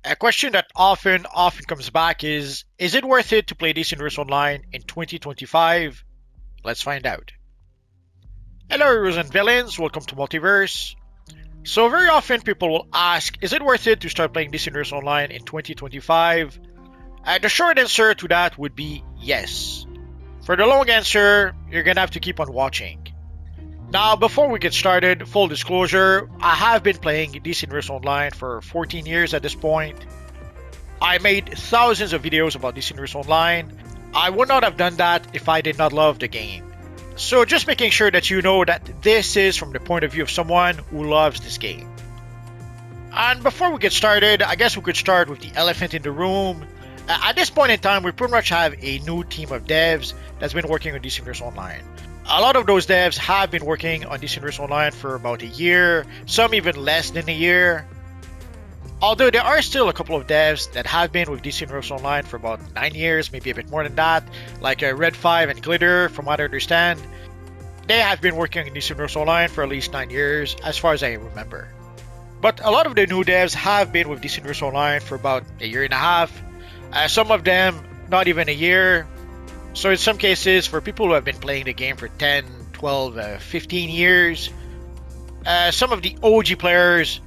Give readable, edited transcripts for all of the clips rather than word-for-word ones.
A question that often comes back is it worth it to play this universe online in 2025? Let's find out. Hello heroes and villains, welcome to Multiverse. So very often people will ask, is it worth it to start playing this universe online in 2025? The short answer to that would be yes. For the long answer, you're gonna have to keep on watching. Now, before we get started, full disclosure, I have been playing DC Universe Online for 14 years at this point. I made thousands of videos about DC Universe Online. I would not have done that if I did not love the game. So just making sure that you know that this is from the point of view of someone who loves this game. And before we get started, I guess we could start with the elephant in the room. At this point in time, we pretty much have a new team of devs that's been working on DC Universe Online. A lot of those devs have been working on DC Universe Online for about a year, some even less than a year. Although there are still a couple of devs that have been with DC Universe Online for about 9 years, maybe a bit more than that, like Red 5 and Glitter, from what I understand. They have been working on DC Universe Online for at least 9 years, as far as I remember. But a lot of the new devs have been with DC Universe Online for about a year and a half. Some of them, not even a year. So in some cases, for people who have been playing the game for 10, 12, 15 years, some of the OG players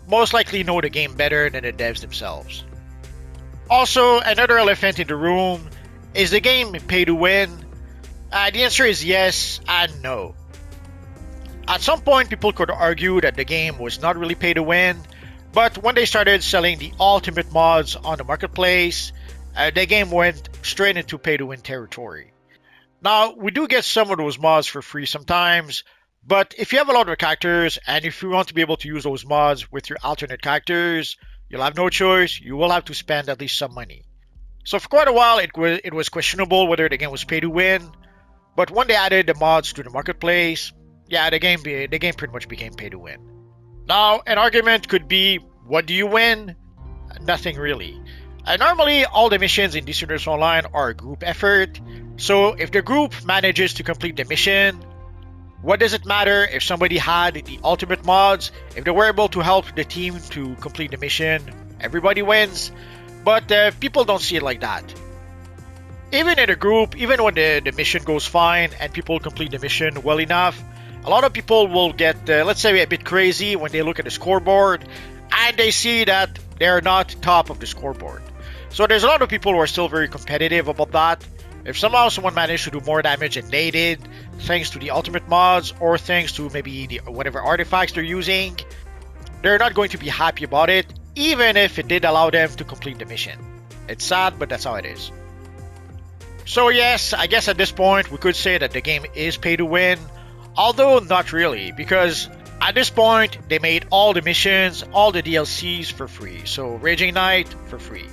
most likely know the game better than the devs themselves. Also, another elephant in the room, is the game pay to win? The answer is yes and no. At some point, people could argue that the game was not really pay to win, but when they started selling the ultimate mods on the marketplace, the game went straight into pay to win territory. Now, we do get some of those mods for free sometimes, but if you have a lot of characters and if you want to be able to use those mods with your alternate characters, you'll have no choice, you will have to spend at least some money. So for quite a while, it was questionable whether the game was pay to win, but when they added the mods to the marketplace, yeah, the game pretty much became pay to win. Now, an argument could be, what do you win? Nothing really. Normally, all the missions in DC Universe Online are a group effort, so if the group manages to complete the mission, what does it matter if somebody had the ultimate mods? If they were able to help the team to complete the mission, everybody wins. But people don't see it like that. Even in a group, even when the mission goes fine and people complete the mission well enough, a lot of people will get, let's say, a bit crazy when they look at the scoreboard and they see that they're not top of the scoreboard. So there's a lot of people who are still very competitive about that. If somehow someone managed to do more damage than they did, thanks to the ultimate mods or thanks to maybe whatever artifacts they're using, they're not going to be happy about it, even if it did allow them to complete the mission. It's sad, but that's how it is. So yes, I guess at this point we could say that the game is pay to win, although not really, because at this point they made all the missions, all the DLCs for free. So Raging Night for free,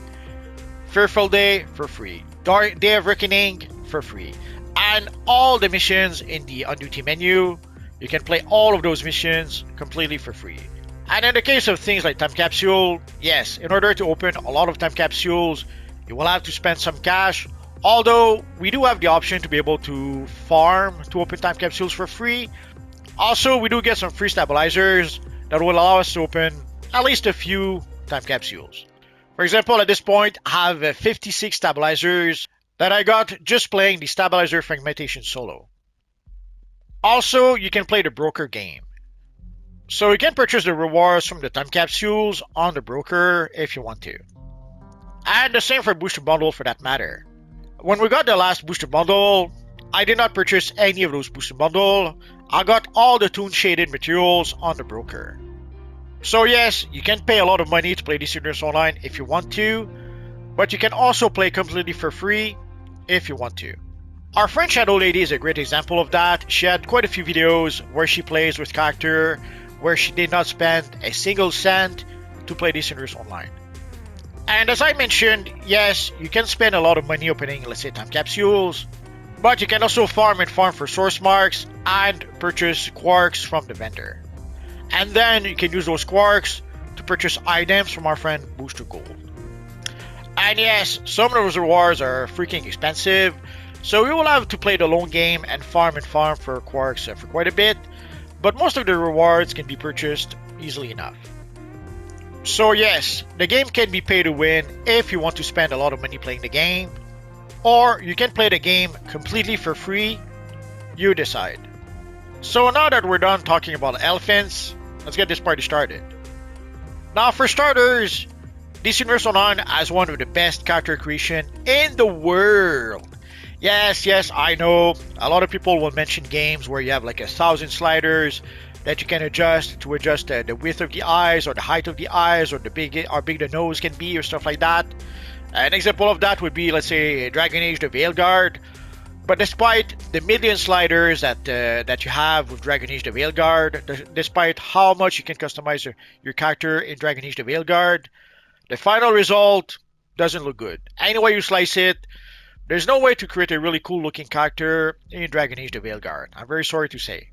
Fearful Day for free, Day of Reckoning for free, and all the missions in the on duty menu, you can play all of those missions completely for free. And in the case of things like time capsule, yes, in order to open a lot of time capsules, you will have to spend some cash, although we do have the option to be able to farm to open time capsules for free. Also, we do get some free stabilizers that will allow us to open at least a few time capsules. For example, at this point, I have 56 stabilizers that I got just playing the stabilizer fragmentation solo. Also, you can play the broker game. So you can purchase the rewards from the time capsules on the broker if you want to. And the same for booster bundle for that matter. When we got the last booster bundle, I did not purchase any of those booster bundle. I got all the toon shaded materials on the broker. So yes, you can pay a lot of money to play DC Universe Online if you want to, but you can also play completely for free if you want to. Our friend Shadow Lady is a great example of that. She had quite a few videos where she plays with character, where she did not spend a single cent to play DC Universe Online. And as I mentioned, yes, you can spend a lot of money opening, let's say, time capsules, but you can also farm for source marks and purchase quarks from the vendor. And then you can use those quarks to purchase items from our friend Booster Gold. And yes, some of those rewards are freaking expensive, so we will have to play the long game and farm for quarks for quite a bit, but most of the rewards can be purchased easily enough. So yes, the game can be pay to win if you want to spend a lot of money playing the game, or you can play the game completely for free. You decide. So now that we're done talking about elephants, let's get this party started. Now for starters, DC Universe Online has one of the best character creation in the world. Yes, I know a lot of people will mention games where you have like 1,000 sliders that you can adjust to adjust the width of the eyes or the height of the eyes or how big the nose can be or stuff like that. An example of that would be, let's say, Dragon Age the Veilguard. But despite the million sliders that you have with Dragon Age the Veilguard, despite how much you can customize your character in Dragon Age the Veilguard, the final result doesn't look good. Any way you slice it, there's no way to create a really cool looking character in Dragon Age the Veilguard. I'm very sorry to say.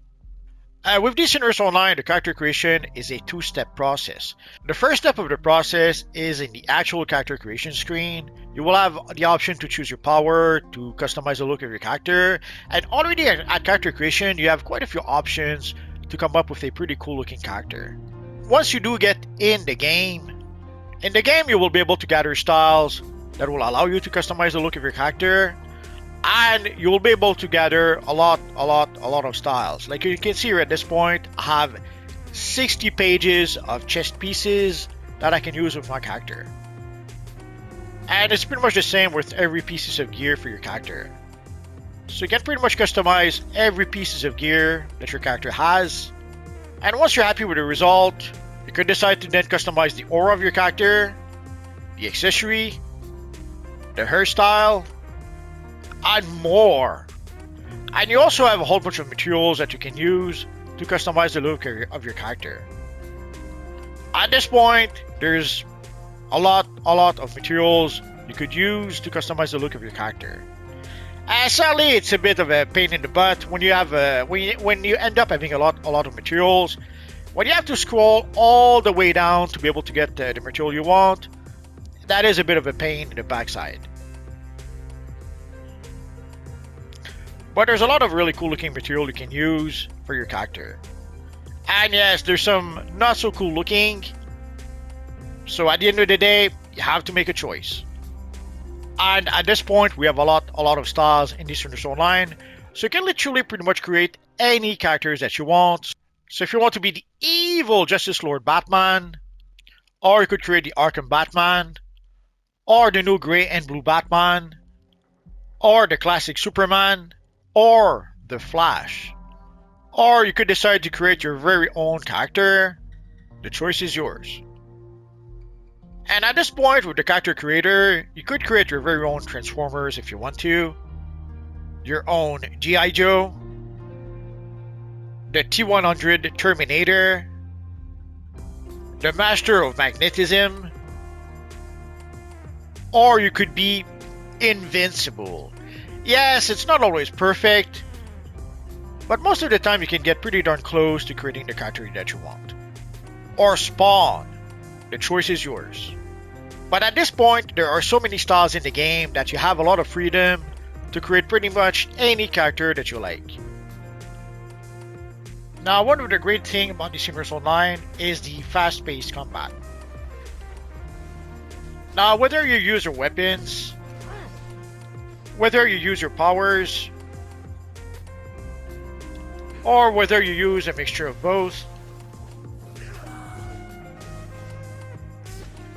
With DC Universe Online, the character creation is a two-step process. The first step of the process is in the actual character creation screen. You will have the option to choose your power, to customize the look of your character, and already at character creation, you have quite a few options to come up with a pretty cool looking character. Once you do get in the game you will be able to gather styles that will allow you to customize the look of your character, and you will be able to gather a lot of styles. Like you can see here at this point, I have 60 pages of chest pieces that I can use with my character. And it's pretty much the same with every pieces of gear for your character. So you can pretty much customize every pieces of gear that your character has. And once you're happy with the result, you could decide to then customize the aura of your character, the accessory, the hairstyle, and more. And you also have a whole bunch of materials that you can use to customize the look of your character. At this point, there's a lot of materials you could use to customize the look of your character. And sadly, it's a bit of a pain in the butt when you have when you end up having a lot of materials. When you have to scroll all the way down to be able to get the material you want, that is a bit of a pain in the backside. But there's a lot of really cool looking material you can use for your character. And yes, there's some not so cool looking. So at the end of the day, you have to make a choice. And at this point, we have a lot of styles in DC Universe Online. So you can literally pretty much create any characters that you want. So if you want to be the evil Justice Lord Batman, or you could create the Arkham Batman, or the new gray and blue Batman, or the classic Superman, or the Flash. Or you could decide to create your very own character. The choice is yours. And at this point with the character creator, you could create your very own Transformers if you want to, your own G.I. Joe, the T-100 Terminator, the Master of Magnetism, or you could be invincible. Yes, it's not always perfect, but most of the time you can get pretty darn close to creating the character that you want. Or Spawn. The choice is yours. But at this point, there are so many styles in the game that you have a lot of freedom to create pretty much any character that you like. Now, one of the great things about DC Universe Online is the fast-paced combat. Now, whether you use your weapons, whether you use your powers, or whether you use a mixture of both,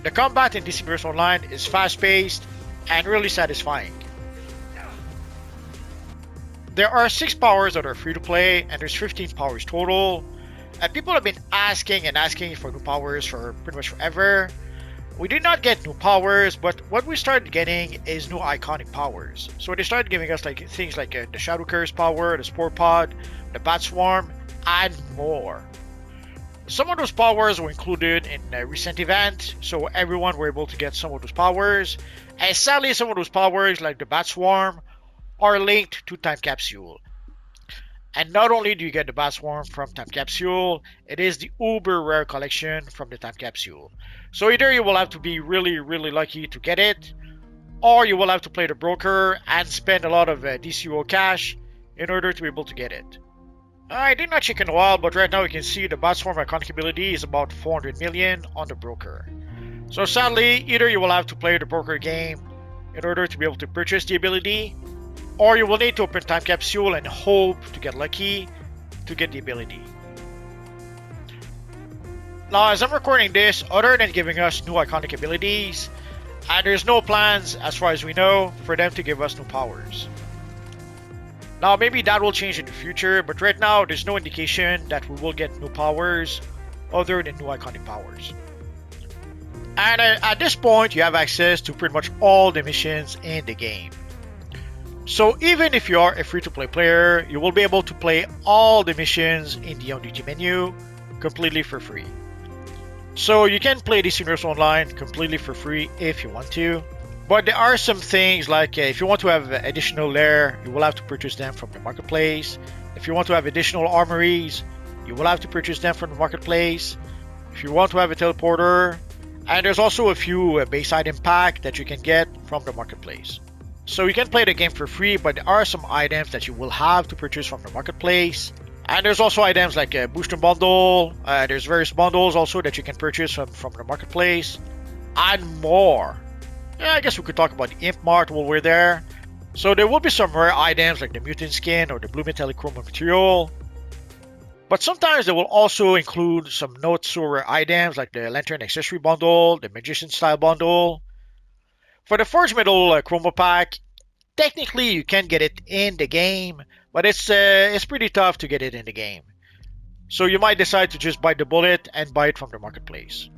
the combat in DC Universe Online is fast-paced and really satisfying. There are 6 powers that are free to play, and there's 15 powers total. And people have been asking for new powers for pretty much forever. We did not get new powers, but what we started getting is new iconic powers. So they started giving us like things like the Shadow Curse power, the Spore Pod, the Bat Swarm, and more. Some of those powers were included in a recent event, so everyone were able to get some of those powers. And sadly, some of those powers, like the Bat Swarm, are linked to Time Capsule. And not only do you get the Bat Swarm from Time Capsule, it is the uber rare collection from the Time Capsule. So either you will have to be really lucky to get it, or you will have to play the broker and spend a lot of DCUO cash in order to be able to get it. I did not check in a while, but right now you can see the bats form iconic ability is about 400 million on the broker. So sadly, either you will have to play the broker game in order to be able to purchase the ability, or you will need to open time capsule and hope to get lucky to get the ability. Now, as I'm recording this, other than giving us new iconic abilities, there's no plans, as far as we know, for them to give us new powers. Now, maybe that will change in the future, but right now, there's no indication that we will get new powers other than new iconic powers. And at this point, you have access to pretty much all the missions in the game. So even if you are a free-to-play player, you will be able to play all the missions in the on-duty menu completely for free. So you can play DC Universe Online completely for free if you want to. But there are some things like if you want to have additional lair, you will have to purchase them from the marketplace. If you want to have additional armories, you will have to purchase them from the marketplace. If you want to have a teleporter, and there's also a few base item pack that you can get from the marketplace. So you can play the game for free, but there are some items that you will have to purchase from the marketplace. And there's also items like a booster bundle, there's various bundles also that you can purchase from the marketplace, and more. Yeah, I guess we could talk about the Imp Mart while we're there. So there will be some rare items like the mutant skin or the blue metallic chrome material. But sometimes they will also include some not so rare items like the lantern accessory bundle, the magician style bundle. For the forged metal chromo pack, technically you can get it in the game, but it's pretty tough to get it in the game. So you might decide to just bite the bullet and buy it from the marketplace.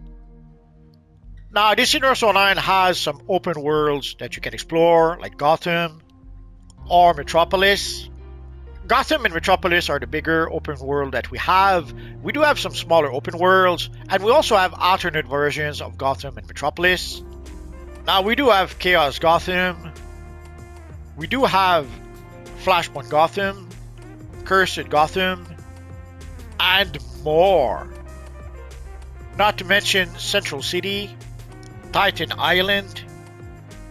Now, DC Universe Online has some open worlds that you can explore, like Gotham or Metropolis. Gotham and Metropolis are the bigger open world that we have. We do have some smaller open worlds, and we also have alternate versions of Gotham and Metropolis. Now, we do have Chaos Gotham. We do have Flashpoint Gotham, Cursed Gotham, and more. Not to mention Central City, Titan Island,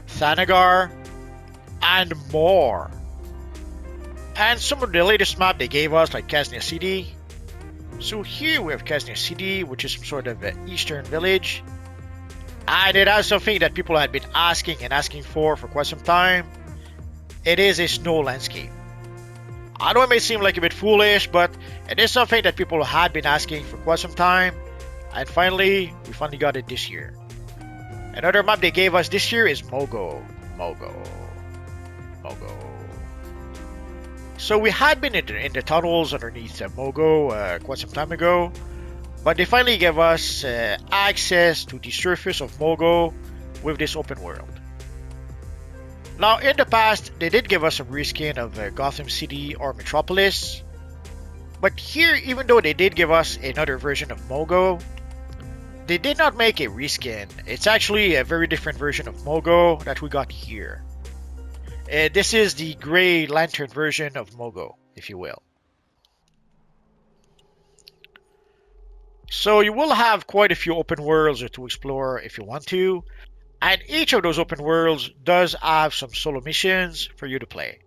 Thanagar, and more. And some of the latest map they gave us, like Kaznia City. So here we have Kaznia City, which is some sort of an eastern village. And it has something that people had been asking for quite some time. It is a snow landscape. I know it may seem like a bit foolish, but it is something that people had been asking for quite some time. And we finally got it this year. Another map they gave us this year is Mogo. So we had been in the tunnels underneath Mogo quite some time ago, but they finally gave us access to the surface of Mogo with this open world. Now, in the past, they did give us a reskin of Gotham City or Metropolis, but here, even though they did give us another version of Mogo, they did not make a reskin. It's actually a very different version of Mogo that we got here. This is the Grey Lantern version of Mogo, if you will. So you will have quite a few open worlds to explore if you want to, and each of those open worlds does have some solo missions for you to play.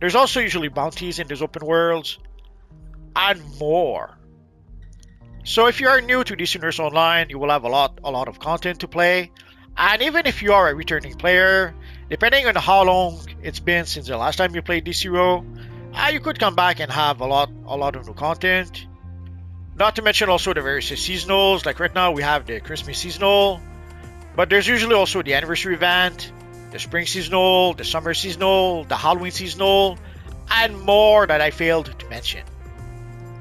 There's also usually bounties in those open worlds, and more. So if you are new to DC Universe Online, you will have a lot of content to play. And even if you are a returning player, depending on how long it's been since the last time you played DCUO, you could come back and have a lot of new content. Not to mention also the various seasonals, like right now we have the Christmas seasonal, but there's usually also the anniversary event, the spring seasonal, the summer seasonal, the Halloween seasonal, and more that I failed to mention.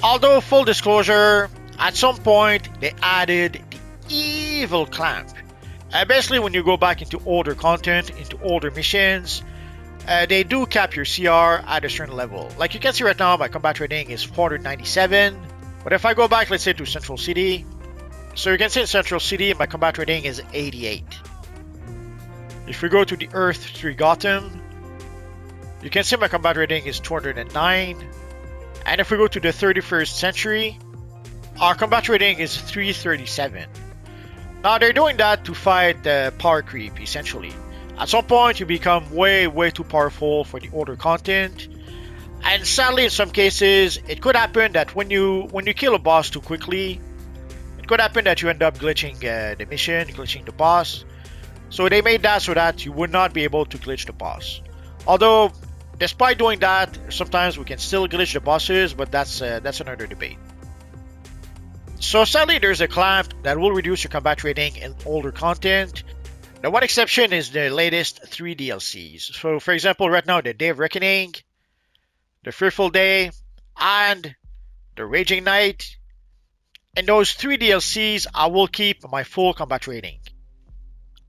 Although, full disclosure, at some point they added the evil clamp. Basically, when you go back into older content, into older missions, they do cap your CR at a certain level. Like you can see right now, my combat rating is 497. But if I go back, let's say to Central City, so you can see in Central City, my combat rating is 88. If we go to the Earth 3 Gotham, you can see my combat rating is 209. And if we go to the 31st Century, our combat rating is 337. Now they're doing that to fight the power creep, essentially. At some point you become way too powerful for the older content, And sadly, in some cases, it could happen that when you kill a boss too quickly, it could happen that you end up glitching the mission, glitching the boss. So they made that so that you would not be able to glitch the boss. Although, despite doing that, sometimes we can still glitch the bosses, but that's another debate. So sadly, there's a clamp that will reduce your combat rating in older content. The one exception is the latest 3 DLCs. So for example, right now, the Day of Reckoning, the Fearful Day, and the Raging Night. In those 3 DLCs, I will keep my full combat rating.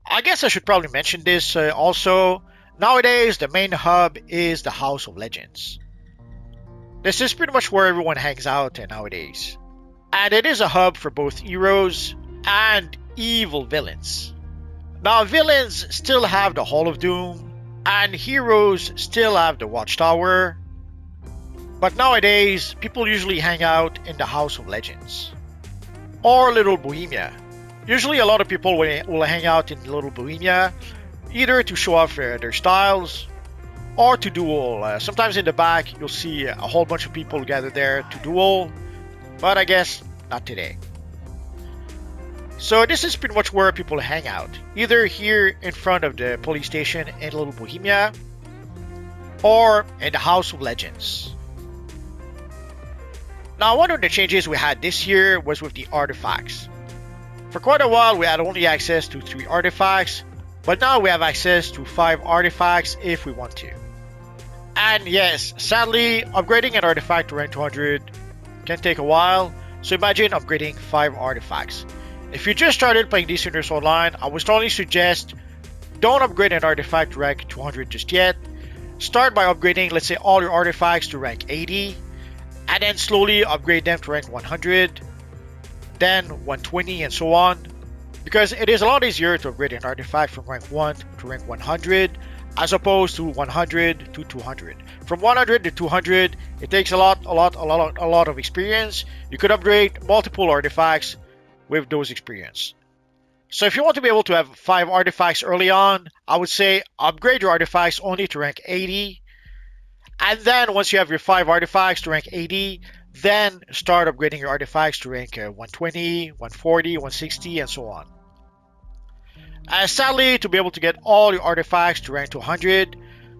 I guess I should probably mention this also. Nowadays, the main hub is the House of Legends. This is pretty much where everyone hangs out nowadays. And it is a hub for both heroes and evil villains. Now, villains still have the Hall of Doom, and heroes still have the Watchtower. But nowadays, people usually hang out in the House of Legends. Or Little Bohemia. Usually a lot of people will hang out in Little Bohemia, either to show off their styles, or to duel. Sometimes in the back, you'll see a whole bunch of people gathered there to duel, but I guess not today. So this is pretty much where people hang out, either here in front of the police station in Little Bohemia, or in the House of Legends. Now, one of the changes we had this year was with the artifacts. For quite a while, we had only access to 3 artifacts, but now we have access to 5 artifacts if we want to. And yes, sadly, upgrading an artifact to rank 200 can take a while, so imagine upgrading 5 artifacts. If you just started playing DC Universe Online, I would strongly suggest don't upgrade an artifact to rank 200 just yet. Start by upgrading, let's say, all your artifacts to rank 80, and then slowly upgrade them to rank 100, then 120, and so on. Because it is a lot easier to upgrade an artifact from rank 1 to rank 100 as opposed to 100 to 200. From 100 to 200, it takes a lot of experience. You could upgrade multiple artifacts with those experience. So if you want to be able to have 5 artifacts early on, I would say upgrade your artifacts only to rank 80. And then once you have your 5 artifacts to rank 80, then start upgrading your artifacts to rank 120, 140, 160, and so on. Sadly, to be able to get all your artifacts to rank 200,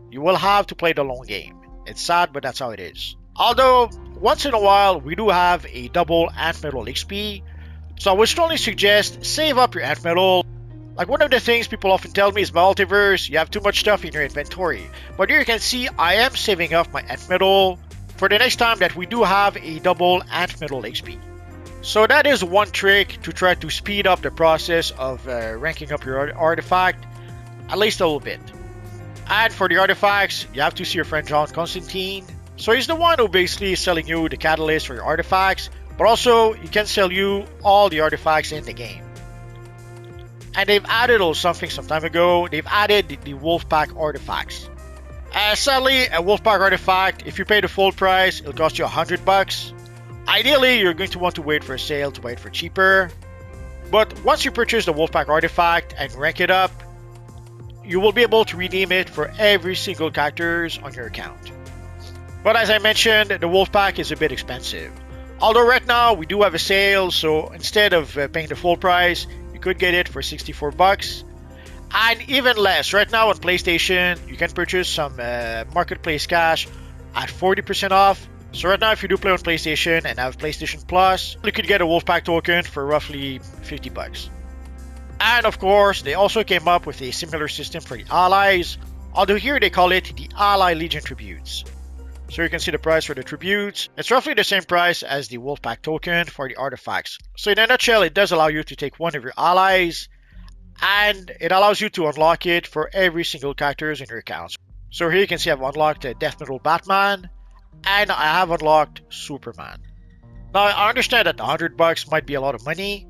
you will have to play the long game. It's sad, but that's how it is. Although, once in a while, we do have a double Ant Metal XP, so I would strongly suggest save up your Ant Metal. Like, one of the things people often tell me is multiverse, you have too much stuff in your inventory. But here you can see I am saving up my Ant Metal for the next time that we do have a double Ant Metal XP. So that is one trick to try to speed up the process of ranking up your artifact, at least a little bit. And for the artifacts, you have to see your friend John Constantine. So he's the one who basically is selling you the catalyst for your artifacts, but also he can sell you all the artifacts in the game. And they've added a little something some time ago. They've added the WolfPack artifacts. Sadly, a WolfPack artifact, if you pay the full price, it'll cost you $100. Ideally, you're going to want to wait for a sale to buy it for cheaper. But once you purchase the WolfPack artifact and rank it up, you will be able to redeem it for every single characters on your account. But as I mentioned, the WolfPack is a bit expensive. Although right now we do have a sale, so instead of paying the full price, you could get it for $64. And even less, right now on PlayStation, you can purchase some Marketplace Cash at 40% off. So right now, if you do play on PlayStation and have PlayStation Plus, you could get a WolfPack token for roughly $50. And of course, they also came up with a similar system for the allies, although here they call it the Ally Legion Tributes. So you can see the price for the tributes. It's roughly the same price as the WolfPack token for the artifacts. So in a nutshell, it does allow you to take one of your allies, and it allows you to unlock it for every single characters in your account. So here you can see I've unlocked Death Metal Batman, and I have unlocked Superman. Now I understand that $100 might be a lot of money,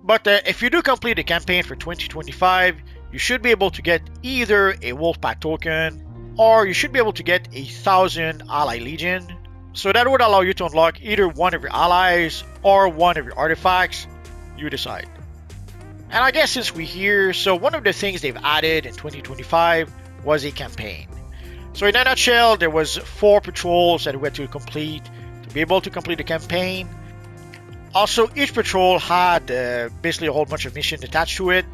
but if you do complete the campaign for 2025, you should be able to get either a WolfPack token, or you should be able to get 1,000 Ally Legion. So that would allow you to unlock either one of your allies or one of your artifacts. You decide. And I guess since we're here, so one of the things they've added in 2025 was a campaign. So in a nutshell, there was 4 patrols that we had to complete to be able to complete the campaign. Also, each patrol had basically a whole bunch of missions attached to it,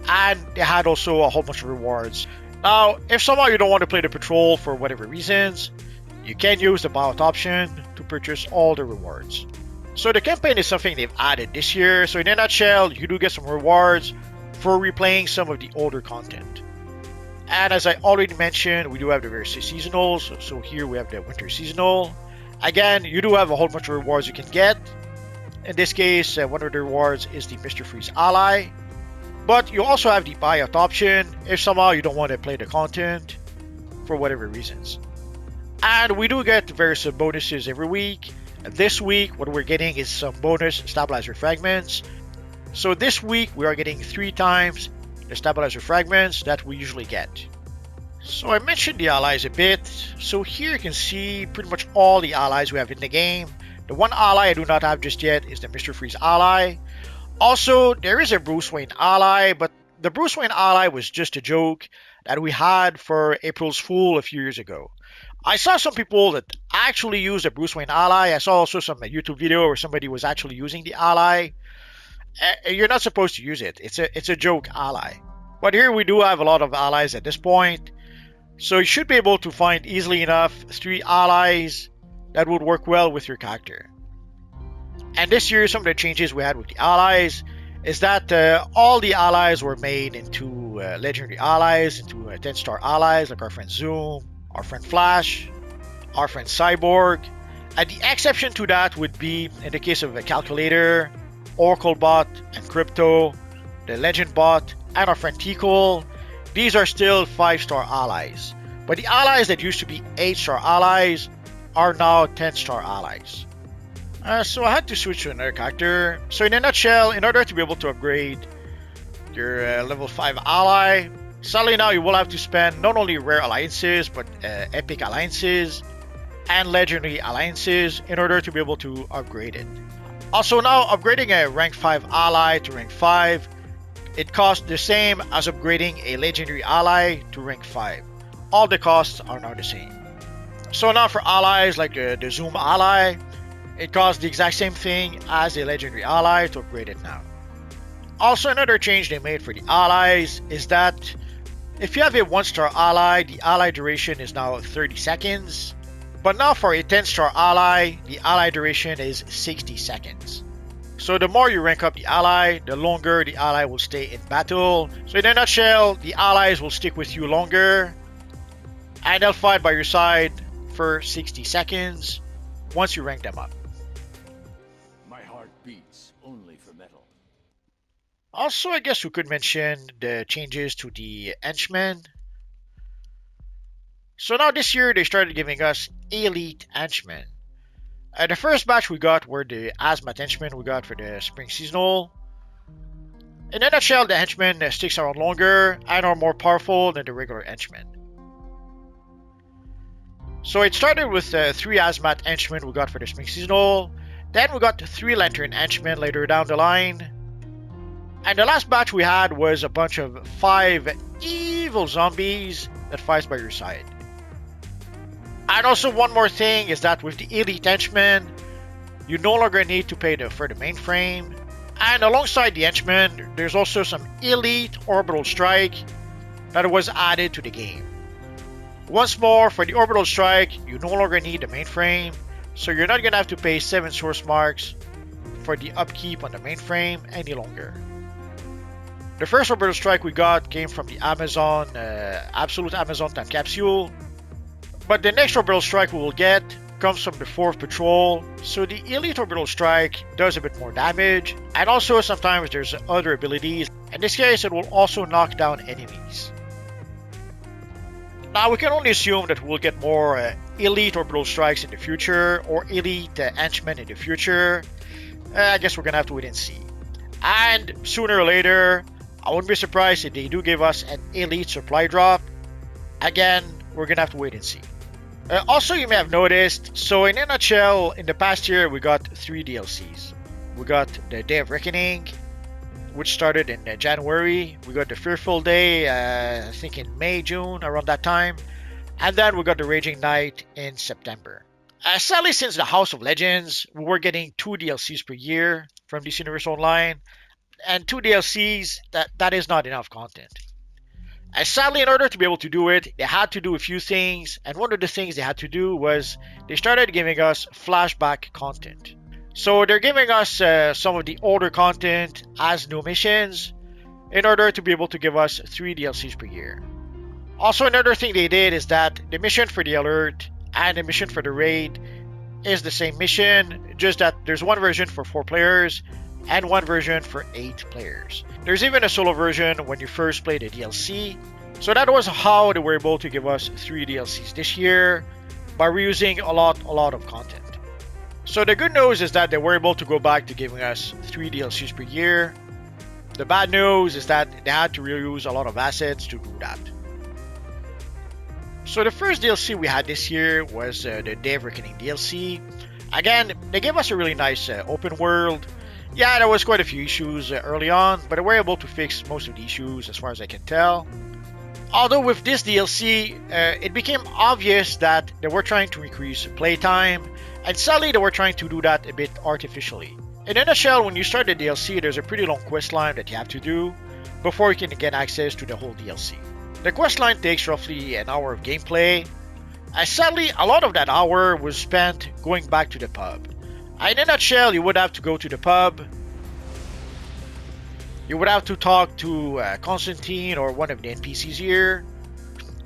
and they had also a whole bunch of rewards. Now, if somehow you don't want to play the patrol for whatever reasons, you can use the buyout option to purchase all the rewards. So the campaign is something they've added this year, so in a nutshell, you do get some rewards for replaying some of the older content. And as I already mentioned, we do have the various seasonals, so here we have the winter seasonal. Again, you do have a whole bunch of rewards you can get. In this case, one of the rewards is the Mr. Freeze ally. But you also have the buyout option if somehow you don't want to play the content for whatever reasons. And we do get various bonuses every week. This week, what we're getting is some bonus stabilizer fragments. So this week, we are getting 3 times the stabilizer fragments that we usually get. So I mentioned the allies a bit. So here you can see pretty much all the allies we have in the game. The one ally I do not have just yet is the Mr. Freeze ally. Also, there is a Bruce Wayne ally, but the Bruce Wayne ally was just a joke that we had for April's Fool a few years ago. I saw some people that actually used a Bruce Wayne ally. I saw also some YouTube video where somebody was actually using the ally. You're not supposed to use it. It's a joke ally. But here we do have a lot of allies at this point. So you should be able to find easily enough 3 allies that would work well with your character. And this year, some of the changes we had with the allies is that all the allies were made into legendary allies, into 10-star allies, like our friend Zoom, our friend Flash, our friend Cyborg. And the exception to that would be in the case of a Calculator, Oracle Bot, and Crypto, the Legend Bot, and our friend Tikal. These are still 5-star allies. But the allies that used to be 8-star allies are now 10-star allies. So I had to switch to another character. So in a nutshell, in order to be able to upgrade your level 5 ally, sadly now you will have to spend not only rare alliances, but epic alliances and legendary alliances in order to be able to upgrade it. Also now, upgrading a rank 5 ally to rank 5, it costs the same as upgrading a legendary ally to rank 5. All the costs are now the same. So now for allies like the Zoom ally, it costs the exact same thing as a legendary ally to upgrade it now. Also, another change they made for the allies is that if you have a 1-star ally, the ally duration is now 30 seconds. But now for a 10-star ally, the ally duration is 60 seconds. So the more you rank up the ally, the longer the ally will stay in battle. So in a nutshell, the allies will stick with you longer, and they'll fight by your side for 60 seconds once you rank them up. My heart beats only for metal. Also, I guess we could mention the changes to the Henchmen. So now this year they started giving us Elite Henchmen. The first batch we got were the Hazmat Henchmen we got for the Spring Seasonal. In a nutshell, the Henchmen sticks around longer and are more powerful than the regular Henchmen. So it started with 3 Hazmat Henchmen we got for the Spring Seasonal. Then we got 3 Lantern Henchmen later down the line. And the last batch we had was a bunch of 5 evil zombies that fights by your side. And also one more thing is that with the Elite Henchmen, you no longer need to pay for the mainframe. And alongside the Henchmen, there's also some Elite Orbital Strike that was added to the game. Once more, for the Orbital Strike, you no longer need the mainframe, so you're not going to have to pay 7 source marks for the upkeep on the mainframe any longer. The first Orbital Strike we got came from the Amazon, Absolute Amazon Time Capsule, but the next Orbital Strike we will get comes from the 4th Patrol, so the Elite Orbital Strike does a bit more damage, and also sometimes there's other abilities. In this case, it will also knock down enemies. Now we can only assume that we'll get more Elite Orbital Strikes in the future, or Elite Henchmen in the future. I guess we're gonna have to wait and see. And sooner or later, I wouldn't be surprised if they do give us an Elite Supply Drop. Again, we're gonna have to wait and see. Also, you may have noticed, so in a nutshell, in the past year we got 3 DLCs. We got the Day of Reckoning, which started in January. We got the Fearful Day, I think in May, June, around that time. And then we got the Raging Knight in September. Sadly, since the House of Legends, we were getting 2 DLCs per year from DC Universe Online, and 2 DLCs, that is not enough content. Sadly, in order to be able to do it, they had to do a few things, and one of the things they had to do was they started giving us flashback content. So they're giving us some of the older content as new missions in order to be able to give us 3 DLCs per year. Also, another thing they did is that the mission for the alert and the mission for the raid is the same mission, just that there's one version for 4 players and one version for 8 players. There's even a solo version when you first play the DLC. So that was how they were able to give us 3 DLCs this year by reusing a lot of content. So the good news is that they were able to go back to giving us 3 DLCs per year. The bad news is that they had to reuse a lot of assets to do that. So the first DLC we had this year was the Day of Reckoning DLC. Again, they gave us a really nice open world. Yeah, there was quite a few issues early on, but they were able to fix most of the issues as far as I can tell. Although with this DLC, it became obvious that they were trying to increase playtime, and sadly they were trying to do that a bit artificially. In a nutshell, when you start the DLC, there's a pretty long quest line that you have to do before you can get access to the whole DLC. The quest line takes roughly an hour of gameplay. Sadly, a lot of that hour was spent going back to the pub. In a nutshell, you would have to go to the pub. You would have to talk to Constantine or one of the NPCs here.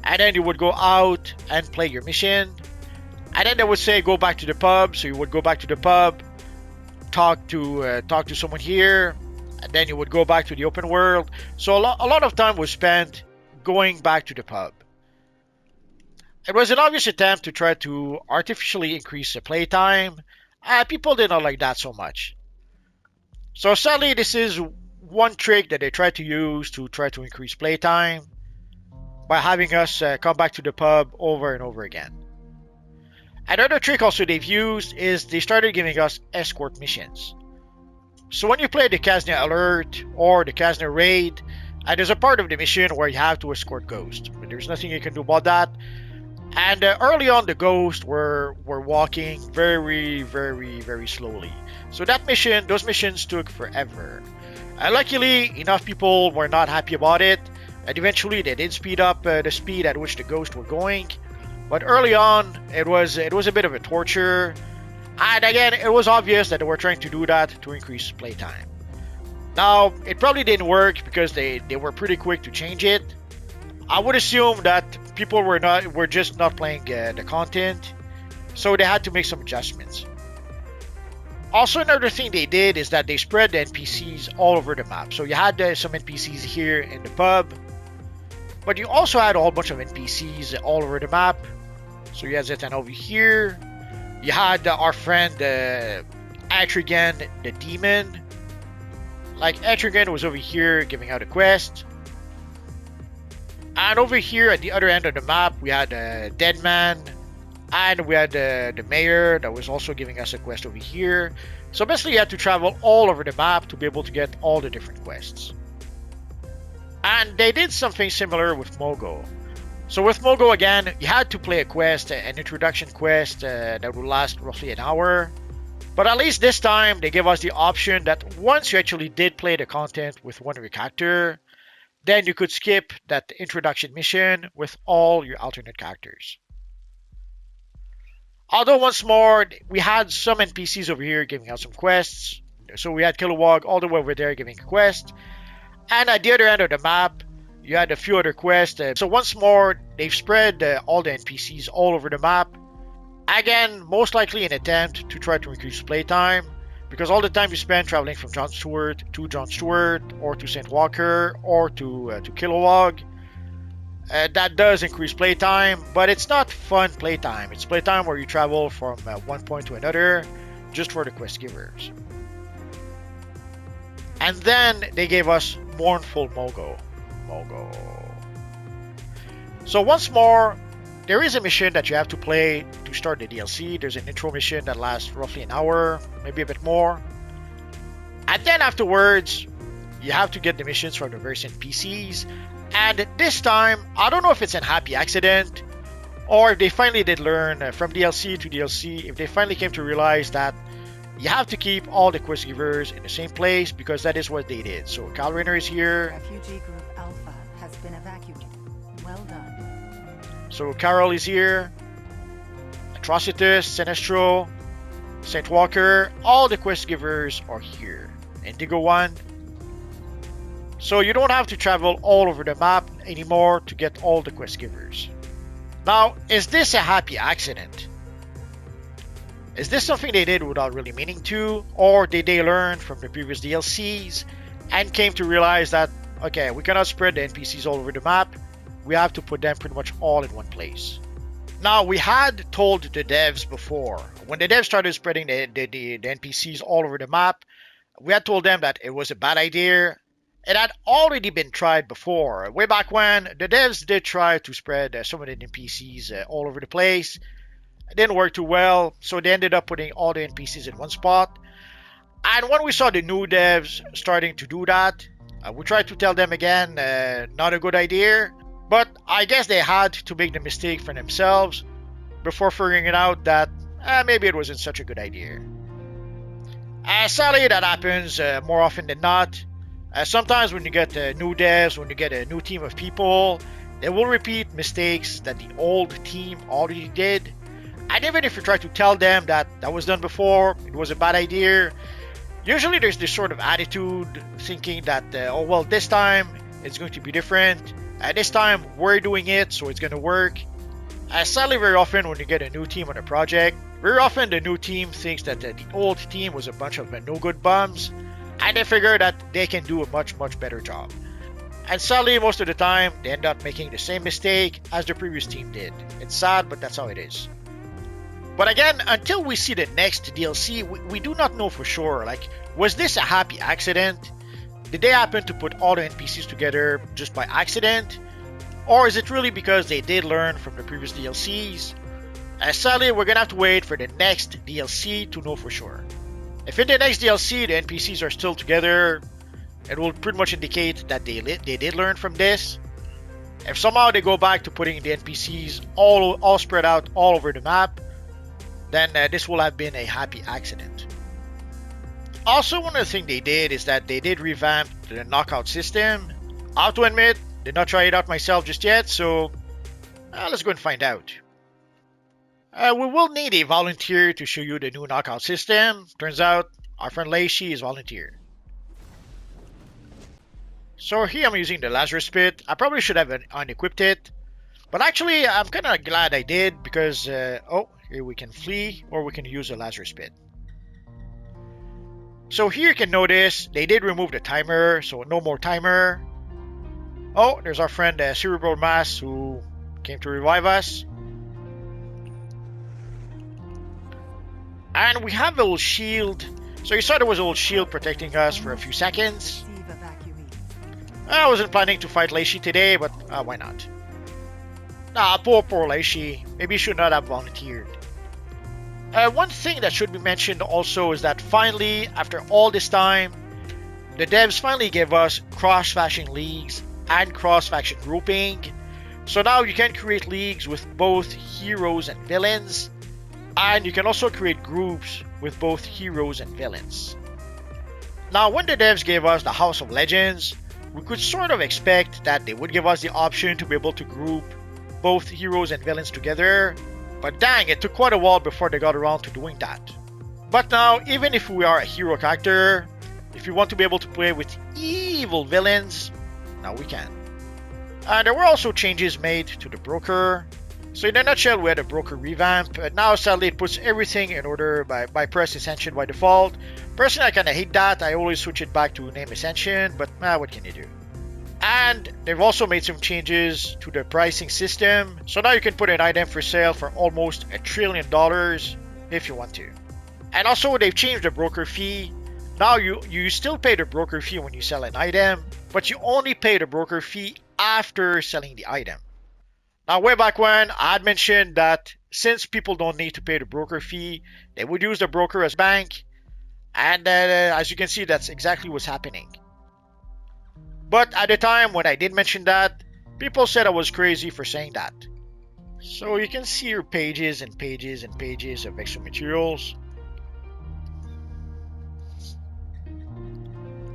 And then you would go out and play your mission. And then they would say go back to the pub. So you would go back to the pub, talk to someone here, and then you would go back to the open world. So a lot of time was spent going back to the pub. It was an obvious attempt to try to artificially increase the playtime. People did not like that so much. So sadly, this is one trick that they tried to use to try to increase playtime by having us come back to the pub over and over again. Another trick also they've used is they started giving us escort missions. So when you play the Kaznia Alert or the Kaznia Raid, there's a part of the mission where you have to escort Ghost. But there's nothing you can do about that. And early on, the Ghosts were walking very slowly. So those missions took forever. Luckily, enough people were not happy about it, and eventually they did speed up the speed at which the Ghosts were going. But early on, it was a bit of a torture. And again, it was obvious that they were trying to do that to increase playtime. Now, it probably didn't work because they were pretty quick to change it. I would assume that people were just not playing the content, so they had to make some adjustments. Also, another thing they did is that they spread the NPCs all over the map. So you had some NPCs here in the pub, but you also had a whole bunch of NPCs all over the map. So you had Zetan over here. You had our friend Atrigan the Demon. Like, Atrigan was over here giving out a quest. And over here at the other end of the map, we had Deadman. And we had the Mayor that was also giving us a quest over here. So basically you had to travel all over the map to be able to get all the different quests. And they did something similar with Mogo. So with Mogo again, you had to play a quest, an introduction quest that would last roughly an hour. But at least this time, they gave us the option that once you actually did play the content with one of your character, then you could skip that introduction mission with all your alternate characters. Although once more, we had some NPCs over here giving out some quests. So we had Kilowog all the way over there giving a quest. And at the other end of the map, you had a few other quests. So once more, they've spread all the NPCs all over the map. Again, most likely an attempt to try to increase playtime, because all the time you spend traveling from John Stewart to John Stewart, or to St. Walker, or to Kilowog, that does increase playtime, but it's not fun playtime. It's playtime where you travel from one point to another, just for the quest givers. And then they gave us Mournful Mogo. So once more, there is a mission that you have to play to start the DLC. There's an intro mission that lasts roughly an hour, maybe a bit more. And then afterwards, you have to get the missions from the various NPCs. And this time, I don't know if it's a happy accident or if they finally did learn from DLC to DLC, if they finally came to realize that you have to keep all the quest givers in the same place, because that is what they did. So Kyle Rayner is here. Refugee Group Alpha has been evacuated. Well done. So Carol is here. Atrocitus, Sinestro, Saint Walker, all the quest givers are here. Indigo 1. So you don't have to travel all over the map anymore to get all the quest givers. Now, is this a happy accident? Is this something they did without really meaning to, or did they learn from the previous DLCs and came to realize that, okay, we cannot spread the NPCs all over the map, we have to put them pretty much all in one place. Now, we had told the devs before, when the devs started spreading the NPCs all over the map, we had told them that it was a bad idea. It had already been tried before. Way back when, the devs did try to spread some of the NPCs all over the place. It didn't work too well, so they ended up putting all the NPCs in one spot. And when we saw the new devs starting to do that, we tried to tell them again, not a good idea. But I guess they had to make the mistake for themselves before figuring it out that maybe it wasn't such a good idea. Sadly, that happens more often than not. Sometimes when you get new devs, when you get a new team of people, they will repeat mistakes that the old team already did. And even if you try to tell them that that was done before, it was a bad idea, usually there's this sort of attitude thinking that, oh well, this time it's going to be different. This time we're doing it, so it's going to work. Sadly, very often when you get a new team on a project, very often the new team thinks that the old team was a bunch of no-good bums, and they figure that they can do a much better job. And sadly, most of the time, they end up making the same mistake as the previous team did. It's sad, but that's how it is. But again, until we see the next DLC, we do not know for sure. Like, was this a happy accident? Did they happen to put all the NPCs together just by accident? Or is it really because they did learn from the previous DLCs? Sadly, we're gonna have to wait for the next DLC to know for sure. If in the next DLC the NPCs are still together, it will pretty much indicate that they did learn from this. If somehow they go back to putting the NPCs all spread out all over the map, then this will have been a happy accident. Also, one of the things they did is that they did revamp the knockout system. I have to admit, did not try it out myself just yet, so let's go and find out. We will need a volunteer to show you the new knockout system. Turns out, our friend Lacey is volunteer. So here I'm using the Lazarus Pit. I probably should have unequipped it. But actually, I'm kind of glad I did because, here we can flee or we can use a Lazarus Pit. So here you can notice they did remove the timer, so no more timer. Oh, there's our friend Cerebral Mass who came to revive us. And we have a little shield. So you saw there was a little shield protecting us for a few seconds. I wasn't planning to fight Lacey today, but why not? Nah, poor Lacey. Maybe he should not have volunteered. One thing that should be mentioned also is that finally, after all this time, the devs finally gave us cross-faction leagues and cross-faction grouping. So now you can create leagues with both heroes and villains, and you can also create groups with both heroes and villains. Now, when the devs gave us the House of Legends, we could sort of expect that they would give us the option to be able to group both heroes and villains together, but dang, it took quite a while before they got around to doing that. But now, even if we are a hero character, if you want to be able to play with evil villains, now we can. And there were also changes made to the broker. So in a nutshell, we had a broker revamp. Now sadly it puts everything in order by press Ascension by default. Personally, I kinda hate that. I always switch it back to name Ascension, but what can you do? And they've also made some changes to the pricing system. So now you can put an item for sale for almost $1 trillion if you want to. And also they've changed the broker fee. Now you still pay the broker fee when you sell an item, but you only pay the broker fee after selling the item. Now way back when, I had mentioned that since people don't need to pay the broker fee, they would use the broker as bank. And as you can see, that's exactly what's happening. But at the time when I did mention that, people said I was crazy for saying that. So you can see your pages and pages and pages of extra materials.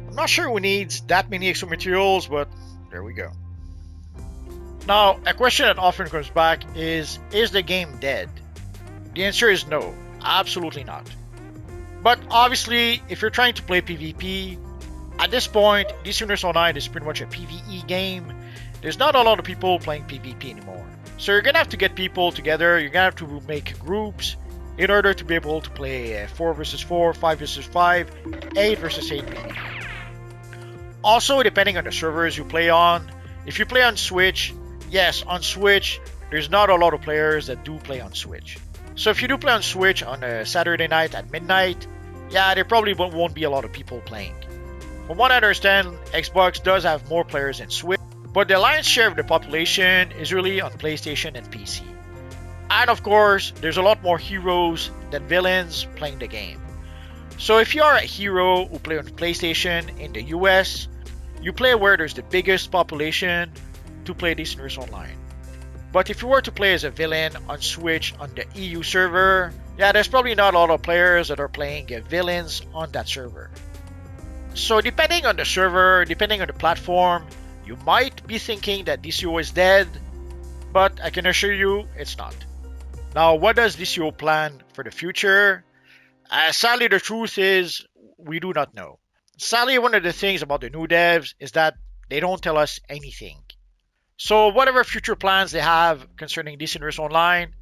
I'm not sure who needs that many extra materials, but there we go. Now, a question that often comes back is the game dead? The answer is no, absolutely not. But obviously, if you're trying to play PvP, at this point, DC Universe Online is pretty much a PvE game. There's not a lot of people playing PvP anymore. So you're gonna have to get people together, you're gonna have to make groups in order to be able to play 4 versus 4, 5 versus 5, 8 versus 8 PvP. Also, depending on the servers you play on, if you play on Switch, yes, on Switch, there's not a lot of players that do play on Switch. So if you do play on Switch on a Saturday night at midnight, yeah, there probably won't be a lot of people playing. From what I understand, Xbox does have more players than Switch, but the lion's share of the population is really on PlayStation and PC. And of course, there's a lot more heroes than villains playing the game. So if you are a hero who play on PlayStation in the US, you play where there's the biggest population to play DC Universe Online. But if you were to play as a villain on Switch on the EU server, yeah, there's probably not a lot of players that are playing villains on that server. So depending on the server, depending on the platform, you might be thinking that DCUO is dead, but I can assure you it's not. Now, what does DCUO plan for the future? Sadly, the truth is we do not know. Sadly, one of the things about the new devs is that they don't tell us anything. So whatever future plans they have concerning DC Universe Online,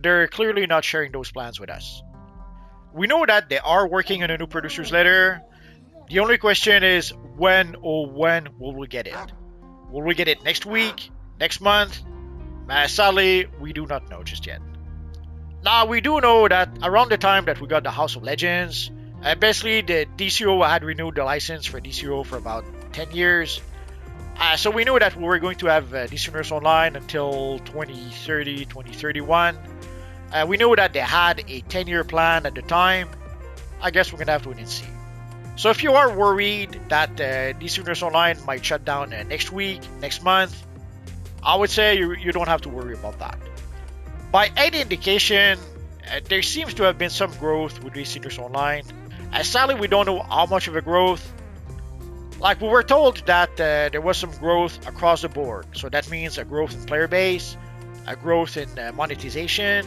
they're clearly not sharing those plans with us. We know that they are working on a new producer's letter. The only question is when will we get it? Will we get it next week? Next month? Sadly, we do not know just yet. Now, we do know that around the time that we got the House of Legends, basically the DCUO had renewed the license for DCUO for about 10 years. So we knew that we were going to have DC Universe Online until 2030, 2031. We knew that they had a 10-year plan at the time. I guess we're going to have to wait and see. So if you are worried that DC Universe Online might shut down next week, next month, I would say you don't have to worry about that. By any indication, there seems to have been some growth with DC Universe Online. Sadly, we don't know how much of a growth. Like, we were told that there was some growth across the board. So that means a growth in player base, a growth in monetization,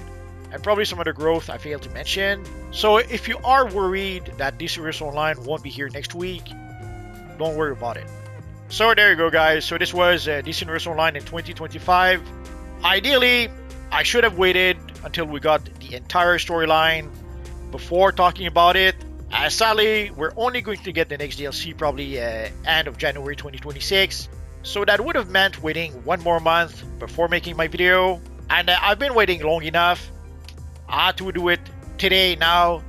and probably some other growth I failed to mention. So if you are worried that DC Universe Online won't be here next week, don't worry about it. So there you go, guys. So this was DC Universe Online in 2025. Ideally, I should have waited until we got the entire storyline before talking about it. Sadly, we're only going to get the next DLC probably end of January 2026. So that would have meant waiting one more month before making my video. And I've been waiting long enough. I had to do it today, now.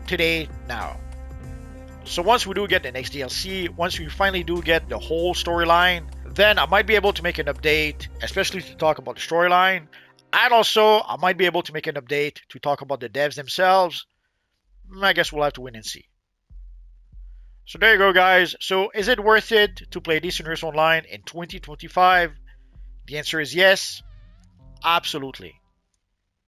So once we do get the next DLC, once we finally do get the whole storyline, then I might be able to make an update, especially to talk about the storyline. And also, I might be able to make an update to talk about the devs themselves. I guess we'll have to wait and see. So there you go, guys. So is it worth it to play DC Universe Online in 2025? The answer is yes, absolutely.